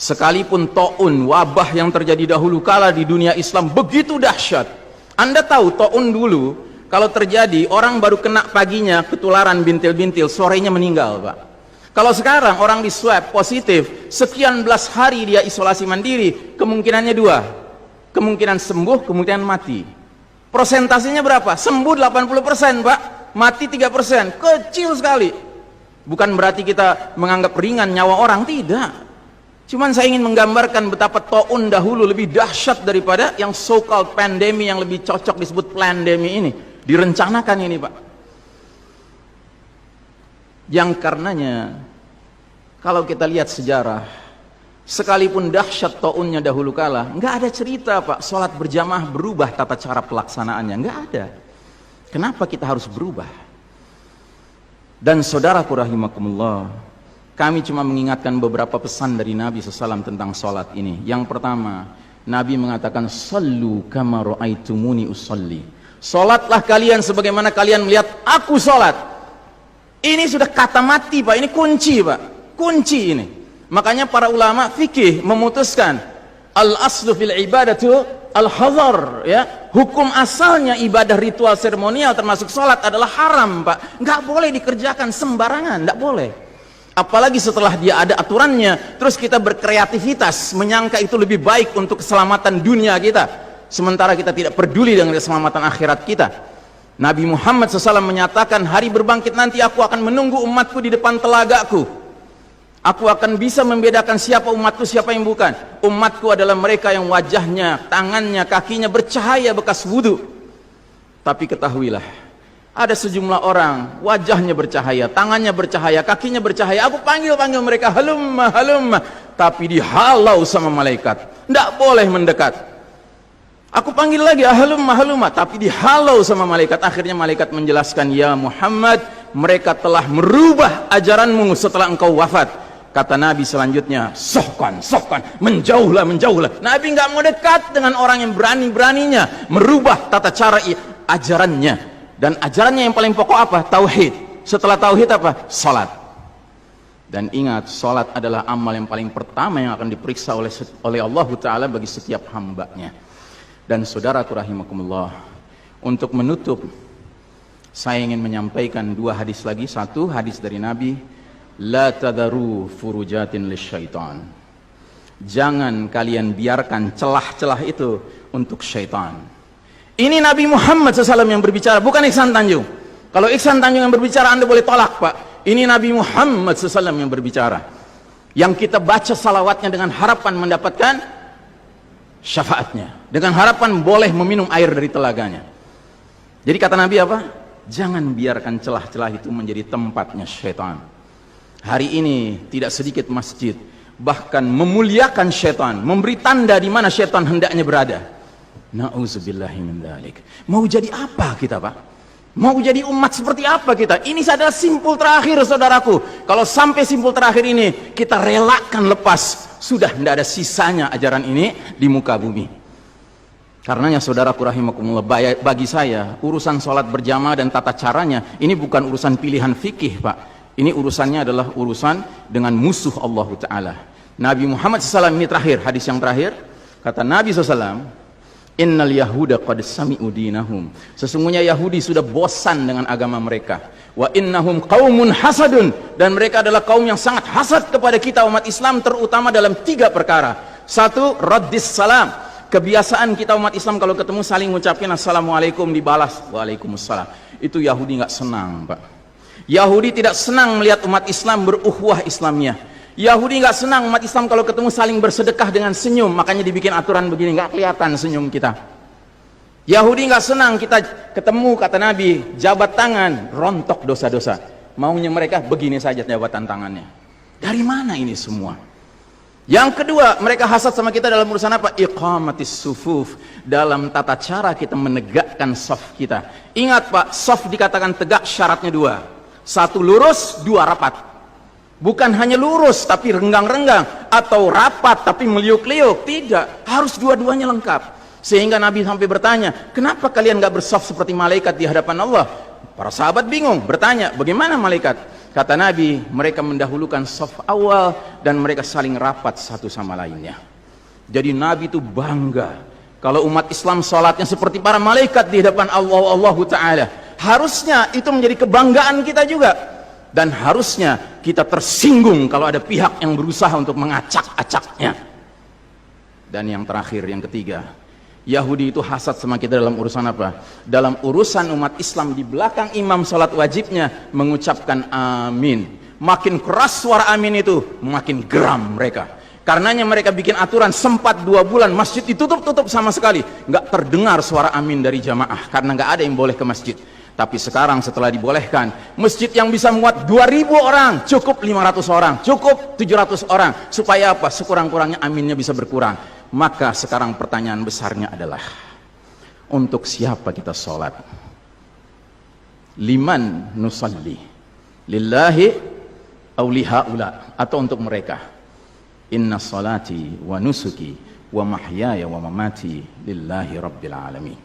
Sekalipun taun, wabah yang terjadi dahulu kala di dunia Islam begitu dahsyat. Anda tahu taun dulu kalau terjadi orang baru kena paginya ketularan bintil-bintil, sorenya meninggal, Pak. Kalau sekarang orang di swab positif, sekian belas hari dia isolasi mandiri, kemungkinannya dua, kemungkinan sembuh, kemungkinan mati. Persentasenya berapa? Sembuh 80%, Pak, mati 3%, kecil sekali. Bukan berarti kita menganggap ringan nyawa orang, tidak. Cuman saya ingin menggambarkan betapa taun dahulu lebih dahsyat daripada yang so-called pandemi, yang lebih cocok disebut plandemi ini. Direncanakan ini, Pak. Yang karenanya kalau kita lihat sejarah, sekalipun dahsyat taunnya dahulu kala, nggak ada cerita, Pak, sholat berjamaah berubah tata cara pelaksanaannya, nggak ada. Kenapa kita harus berubah? Dan saudaraku rahimakumullah, kami cuma mengingatkan beberapa pesan dari Nabi SAW tentang sholat ini. Yang pertama, Nabi mengatakan, "Sallu kama ra'aitumuni usolli." Sholatlah kalian sebagaimana kalian melihat aku sholat. Ini sudah kata mati, Pak. Ini kunci, Pak. Kunci ini. Makanya para ulama fikih memutuskan al-aslu fil ibadatu al-hadhar, ya. Hukum asalnya ibadah ritual seremonial termasuk sholat adalah haram, Pak. Nggak boleh dikerjakan sembarangan, nggak boleh. Apalagi setelah dia ada aturannya, terus kita berkreativitas menyangka itu lebih baik untuk keselamatan dunia kita, sementara kita tidak peduli dengan keselamatan akhirat kita. Nabi Muhammad SAW menyatakan, hari berbangkit nanti aku akan menunggu umatku di depan telagaku. Aku akan bisa membedakan siapa umatku, siapa yang bukan. Umatku adalah mereka yang wajahnya, tangannya, kakinya bercahaya bekas wudhu. Tapi ketahuilah, ada sejumlah orang wajahnya bercahaya, tangannya bercahaya, kakinya bercahaya. Aku panggil mereka, halumma, halumma, tapi dihalau sama malaikat, tidak boleh mendekat. Aku panggil lagi, halumma, halumma, tapi dihalau sama malaikat. Akhirnya malaikat menjelaskan, ya Muhammad, mereka telah merubah ajaranmu setelah engkau wafat. Kata Nabi selanjutnya, sohkan, menjauhlah, menjauhlah. Nabi nggak mau dekat dengan orang yang berani-beraninya merubah tata cara ajarannya. Dan ajarannya yang paling pokok apa? Tauhid. Setelah tauhid apa? Salat. Dan ingat, salat adalah amal yang paling pertama yang akan diperiksa oleh Allah Ta'ala bagi setiap hambanya. Dan saudaraku rahimakumullah, untuk menutup, saya ingin menyampaikan dua hadis lagi. Satu hadis dari Nabi, la tadaru furujatin lisyaitan. Jangan kalian biarkan celah-celah itu untuk syaitan. Ini Nabi Muhammad SAW yang berbicara, bukan Iksan Tanjung. Kalau Iksan Tanjung yang berbicara, Anda boleh tolak, Pak. Ini Nabi Muhammad SAW yang berbicara, yang kita baca salawatnya dengan harapan mendapatkan syafaatnya, dengan harapan boleh meminum air dari telaganya. Jadi kata Nabi apa? Jangan biarkan celah-celah itu menjadi tempatnya syaitan. Hari ini tidak sedikit masjid bahkan memuliakan syaitan, memberi tanda di mana syaitan hendaknya berada. Na'udzubillahi min dzalik. Mau jadi apa kita, Pak? Mau jadi umat seperti apa kita? Ini adalah simpul terakhir, saudaraku. Kalau sampai simpul terakhir ini kita relakan lepas, sudah tidak ada sisanya ajaran ini di muka bumi. Karenanya saudaraku rahimakumullah, bagi saya urusan sholat berjamaah dan tata caranya ini bukan urusan pilihan fikih, Pak. Ini urusannya adalah urusan dengan musuh Allah Ta'ala. Nabi Muhammad SAW ini terakhir, hadis yang terakhir, kata Nabi SAW, innal yahuda qad sami'u dinahum. Sesungguhnya Yahudi sudah bosan dengan agama mereka. Wa innahum qaumun hasadun, dan mereka adalah kaum yang sangat hasad kepada kita umat Islam, terutama dalam 3 perkara. Satu, raddis salam. Kebiasaan kita umat Islam kalau ketemu saling ngucapin assalamualaikum, dibalas waalaikumsalam. Itu Yahudi nggak senang, Pak. Yahudi tidak senang melihat umat Islam berukhuwah Islamiyah. Yahudi nggak senang umat Islam kalau ketemu saling bersedekah dengan senyum, makanya dibikin aturan begini, nggak kelihatan senyum kita. Yahudi nggak senang kita ketemu, kata Nabi, jabat tangan, rontok dosa-dosa. Maunya mereka begini saja jabatan tangannya. Dari mana ini semua? Yang kedua, mereka hasad sama kita dalam urusan apa? Iqamatis sufuf, dalam tata cara kita menegakkan saf kita. Ingat, Pak, saf dikatakan tegak syaratnya 2. 1 lurus, 2 rapat. Bukan hanya lurus tapi renggang-renggang, atau rapat tapi meliuk-liuk. Tidak, harus dua-duanya lengkap. Sehingga Nabi sampai bertanya, kenapa kalian gak bersaf seperti malaikat di hadapan Allah? Para sahabat bingung, bertanya, bagaimana malaikat? Kata Nabi, mereka mendahulukan shaf awal dan mereka saling rapat satu sama lainnya. Jadi Nabi itu bangga kalau umat Islam sholatnya seperti para malaikat di hadapan Allah Ta'ala. Harusnya itu menjadi kebanggaan kita juga. Dan harusnya kita tersinggung kalau ada pihak yang berusaha untuk mengacak-acaknya. Dan yang terakhir, yang ketiga, Yahudi itu hasad sama kita dalam urusan apa? Dalam urusan umat Islam di belakang imam sholat wajibnya mengucapkan amin. Makin keras suara amin itu, makin geram mereka. Karenanya mereka bikin aturan sempat 2 bulan masjid ditutup-tutup sama sekali. Nggak terdengar suara amin dari jamaah karena nggak ada yang boleh ke masjid. Tapi sekarang setelah dibolehkan, masjid yang bisa muat 2000 orang, cukup 500 orang, cukup 700 orang. Supaya apa? Sekurang-kurangnya aminnya bisa berkurang. Maka sekarang pertanyaan besarnya adalah, untuk siapa kita sholat? Liman nusalli? Lillahi aw lihaula? Atau untuk mereka? Inna salati wa nusuki wa mahyaya wa mamati lillahi rabbil alamin.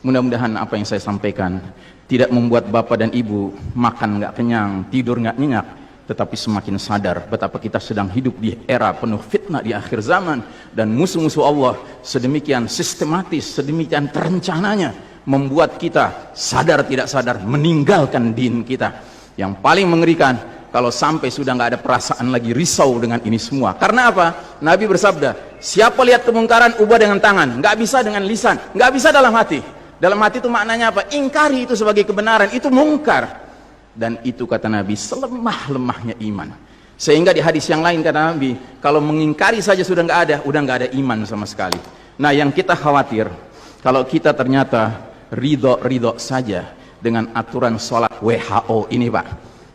Mudah-mudahan apa yang saya sampaikan tidak membuat bapak dan ibu makan nggak kenyang, tidur nggak nyenyak, tetapi semakin sadar betapa kita sedang hidup di era penuh fitnah di akhir zaman, dan musuh-musuh Allah sedemikian sistematis, sedemikian terencananya membuat kita sadar tidak sadar meninggalkan din kita. Yang paling mengerikan kalau sampai sudah nggak ada perasaan lagi risau dengan ini semua. Karena apa? Nabi bersabda, siapa lihat kemungkaran ubah dengan tangan, nggak bisa dengan lisan, nggak bisa dalam hati. Dalam hati itu maknanya apa? Ingkari itu sebagai kebenaran, itu mungkar. Dan itu kata Nabi selemah-lemahnya iman. Sehingga di hadis yang lain kata Nabi, kalau mengingkari saja sudah nggak ada iman sama sekali. Nah, yang kita khawatir kalau kita ternyata ridho saja dengan aturan sholat WHO ini, Pak.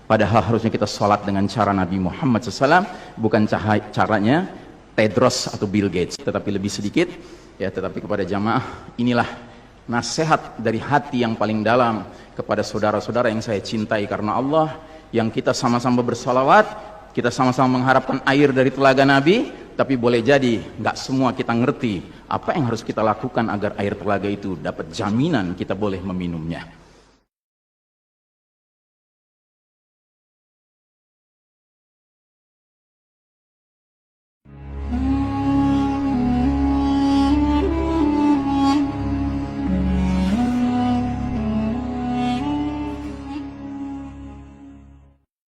Padahal harusnya kita sholat dengan cara Nabi Muhammad SAW, bukan caranya Tedros atau Bill Gates, tetapi lebih sedikit. Ya, tetapi kepada jamaah, inilah nasihat dari hati yang paling dalam kepada saudara-saudara yang saya cintai karena Allah, yang kita sama-sama bersalawat, kita sama-sama mengharapkan air dari telaga Nabi, tapi boleh jadi nggak semua kita ngerti apa yang harus kita lakukan agar air telaga itu dapat jaminan kita boleh meminumnya.